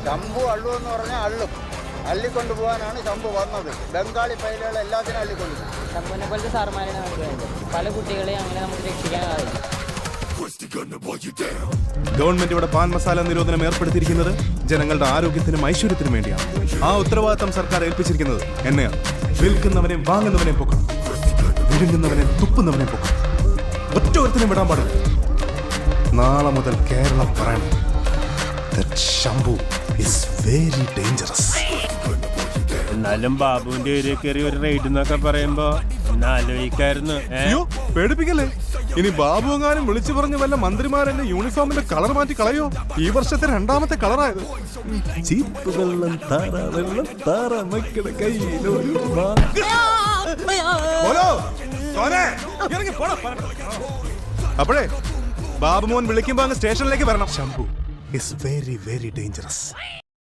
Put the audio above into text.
ശംഭു അള്ളു എന്ന് പറഞ്ഞാൽ അള്ളും. അള്ളിക്കൊണ്ടുപോകാനാണ് ശംഭു വന്നത്. ബംഗാളി ഫയലുകൾ എല്ലാത്തിനും അള്ളിക്കൊണ്ടുപോകും. ശംഭുവിനെ പോലത്തെ സാറുമാരാണ് നമുക്ക് വേണ്ടത്. പല കുട്ടികളെയും അങ്ങനെ നമുക്ക് രക്ഷിക്കാനാവില്ല. ഗവൺമെന്റ് ഇവിടെ പാൻ മസാല നിരോധനം ഏർപ്പെടുത്തിയിരിക്കുന്നത് ജനങ്ങളുടെ ആരോഗ്യത്തിനും ഐശ്വര്യത്തിനും വേണ്ടിയാണ്. ആ ഉത്തരവാദിത്തം സർക്കാർ ഏൽപ്പിച്ചിരിക്കുന്നത് എന്നെയാണ്. വിൽക്കുന്നവനെയും വാങ്ങുന്നവനെയും പൊക്കണം, വിഴുങ്ങുന്നവനെയും തുപ്പുന്നവനെയും പൊക്കണം. ഒറ്റ ഒരുത്തിനും വിടാൻ പാടില്ല. നാളെ മുതൽ കേരളം പറയണം, ശംഭു ഈസ് വെരി ഡേഞ്ചറസ്. എന്നാലും ബാബുവിന്റെ ഏരിയ കയറി ഒരു റെയ്ഡ് എന്നൊക്കെ പറയുമ്പോ ആലോചിക്കായിരുന്നു. പേടിപ്പിക്കല്ലേ? ഇനി ബാബു എങ്ങാനും വിളിച്ചു പറഞ്ഞ് വല്ല മന്ത്രിമാരെന്നെ യൂണിഫോമിന്റെ കളർ മാറ്റി കളയോ? ഈ വർഷത്തെ 2ാമത്തെ കളറായത്. അപ്പോഴേ ബാബുമോൻ വിളിക്കുമ്പോ അങ്ങ് സ്റ്റേഷനിലേക്ക് വരണം. Shambhu is very very dangerous.